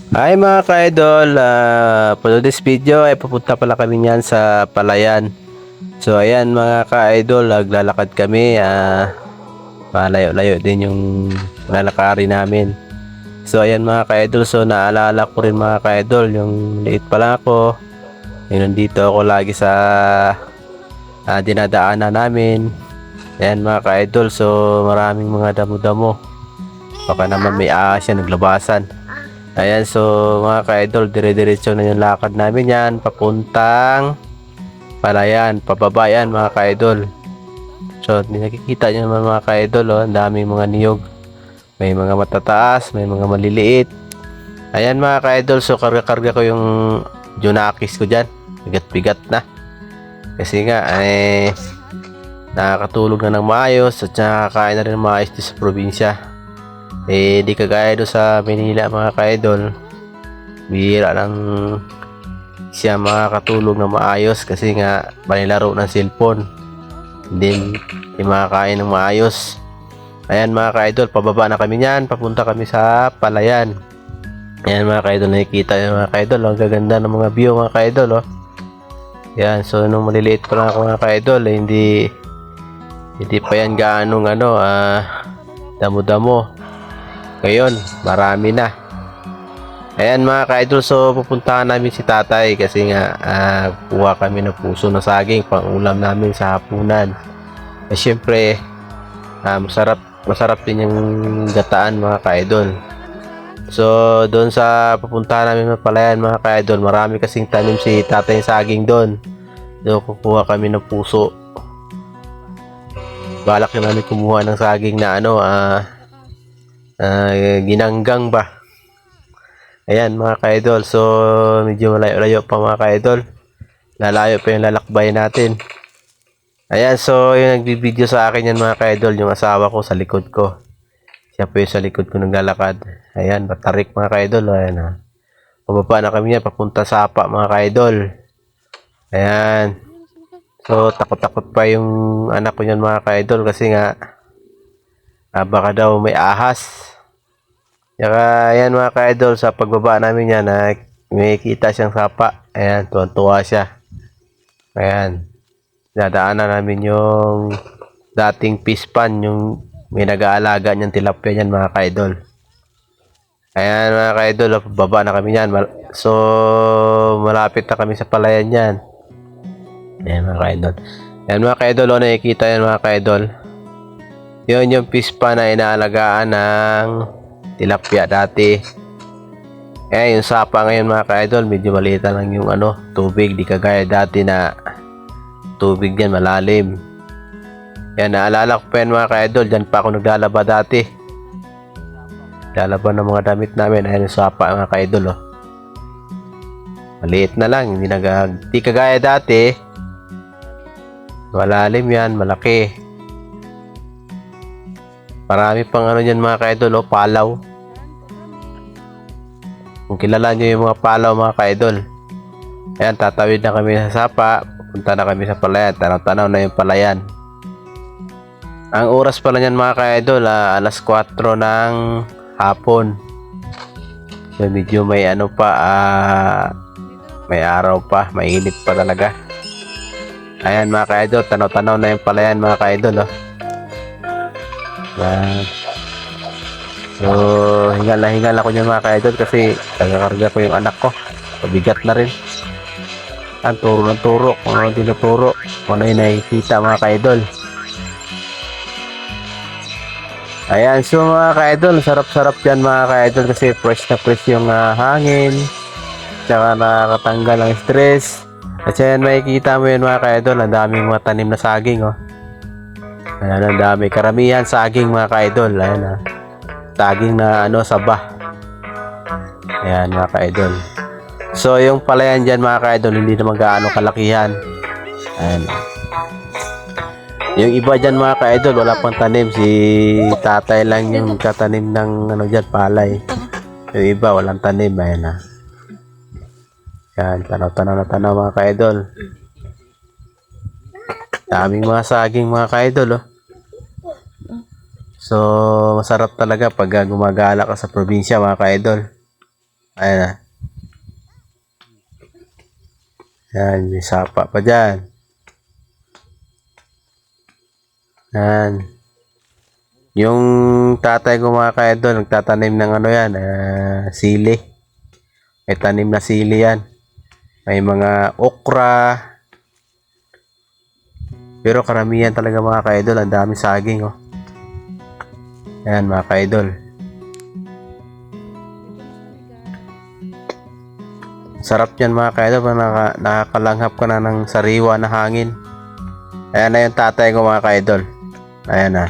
Hi mga ka-idol, for this video ay pupunta pala kami niyan sa Palayan. So ayan mga ka-idol, naglalakad kami, malayo-layo din yung lalakarin namin. So ayan mga ka-idol, so naalala ko rin mga ka-idol, yung liit pa lang ako, yung nandito ako lagi sa dinadaanan namin. Ayan mga ka-idol, so maraming mga damo-damo. Baka naman may ahas yan naglabasan. Ayan, so mga ka-idol, dire-diretso na yung lakad namin yan, papuntang Palayan, pababa yan mga ka-idol. So, nakikita nyo naman mga ka-idol, oh, ang daming mga niyog. May mga matataas, may mga maliliit. Ayan mga ka-idol, so karga-karga ko yung Junakis ko dyan. Bigat-bigat na. Kasi nga, nakakatulog na ng maayos at nakakain na rin ng maayos sa probinsya. Di kagaya doon sa Manila mga ka-idol. Bihira lang siya makakatulog na maayos kasi nga panilaro ng cellphone. Then, di makakain ng maayos. Ayan mga ka-idol, pababa na kami niyan. Papunta kami sa Palayan. Ayan mga ka-idol, nakikita nyo mga ka-idol. Ang gaganda ng mga view mga ka-idol. Oh. Ayan, so nung maliliit pa lang ako mga ka-idol, hindi pa yan gaanong damo-damo. Ngayon, marami na. Ayan mga ka-idol, so pupuntahan namin si tatay kasi nga kuha kami ng puso ng saging pang ulam namin sa hapunan. Syempre, masarap din yung gataan mga ka-idol. So doon sa pupuntahan namin ng Palayan mga ka-idol, marami kasing tanim si tatay ng saging doon. Doon kukuha kami ng puso. Balak na namin kumuha ng saging na ginanggang ba. Ayan mga ka-idol, so medyo malayo-layo pa mga ka-idol. Lalayo pa yung lalakbay natin. Ayan, so yung nagbibideo sa akin yan mga ka-idol, yung asawa ko sa likod ko. Siya po yung sa likod ko naglalakad. Ayan, batarik mga ka-idol. Ayan, pababa na kami yan, papunta sa Apa mga ka-idol. Ayan. So takot-takot pa yung anak ko yan mga ka-idol kasi nga baka daw may ahas. Saka ayan mga ka-idol, sa pagbaba namin yan, may kita siyang sapa. Ayan, tuwan-tuwa siya. Ayan, dadaanan namin yung dating fish pan, yung may nag-aalaga niyang tilapia yan mga ka-idol. Ayan mga ka-idol, baba na kami yan. So, malapit na kami sa Palayan yan. Ayan mga ka-idol. Ayan mga ka-idol, nakikita yan mga ka-idol. Yun yung fish pan na inaalagaan ng tilapia dati. Yung sapa ngayon mga ka-idol, medyo maliit lang yung tubig, di kagaya dati na tubig yan malalim. Yan, naalala ko pa yan mga ka-idol, dyan pa ako naglalaba dati. Lalaba ng mga damit namin. Ayan yung sapa mga ka-idol, oh. Maliit na lang, di kagaya dati. Malalim yan, malaki. Marami pang dyan mga ka-idol, oh, palaw. Kung kilala nyo yung mga palaw mga ka-idol. Ayan, tatawid na kami sa sapa. Punta na kami sa Palayan. Tanaw-tanaw na yung Palayan. Ang oras pala niyan mga ka-idol, alas 4 ng hapon. So medyo may may araw pa. Mainit pa talaga. Ayan mga ka-idol, tanaw-tanaw na yung Palayan mga ka-idol. Oh. Ayan. So, hingal ako niyan mga ka-idol kasi nagakarga ko yung anak ko. Pabigat na rin. Ang turo ng turo. Kung ano tinuturo. Kung ano yung nakikita mga ka-idol. Ayan, so mga ka-idol, sarap-sarap yan mga ka-idol kasi fresh na fresh yung hangin. Tsaka nakakatanggal ang stress. At yan, makikita mo yun mga ka-idol. Ang daming mga tanim na saging. Oh. Ayan, ang dami. Karamihan saging mga ka-idol. Ayan saging na saba. Ayan mga ka-idol. So yung Palayan dyan mga ka-idol, hindi naman gaano kalakihan. Ayan. Yung iba dyan mga ka-idol, wala pang tanim. Si tatay lang yung katanim ng dyan, palay. Yung iba walang tanim. Ayan na. Ayan, tanaw-tanaw na tanaw mga ka-idol. Daming mga saging mga ka-idol, oh. So, masarap talaga pag gumagala ka sa probinsya mga ka-idol. Ayan na. Yan, may sapa pa dyan. Yan. Yung tatay ko mga ka-idol, nagtatanim ng ano yan, sili. May tanim na sili yan. May mga okra. Pero karamihan talaga mga ka-idol, ang dami saging oh. Yan mga ka-idol. Sarap yan mga ka-idol, nakakalanghap ka na ng sariwa na hangin. Ayan na yung tatay ko mga ka-idol. Ayan na.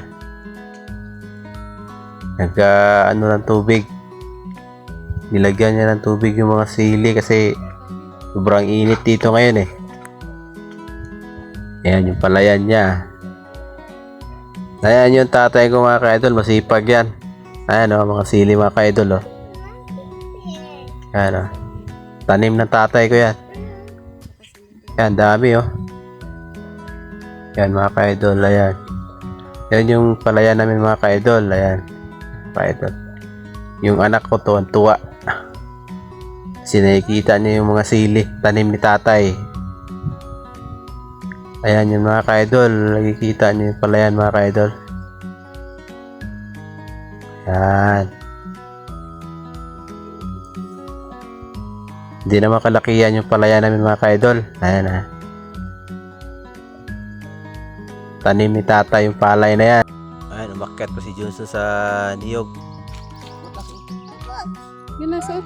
Ano ng tubig. Nilagyan niya ng tubig yung mga sili kasi sobrang init dito ngayon eh. Ayan yung palayan niya. Ayan yung tatay ko mga ka-idol, masipag yan. Ayan o, mga sili mga ka-idol o. Ayan o. Tanim ng tatay ko yan. Ayan, dami o. Ayan mga ka-idol, ayan. Ayan yung palayan namin mga ka-idol, ayan. Ka-idol. Yung anak ko to, tuwa. Kasi nakikita niya yung mga sili, tanim ni tatay. Ayan yung mga ka-idol, nakikita niyo yung palayan mga ka-idol. Ayan. Hindi naman kalakihan yung palayan namin mga ka-idol. Ayan ha. Tanim ni tatay yung palay na yan. Ayan, umakyat pa si Johnson sa niyog. Yun na, sir.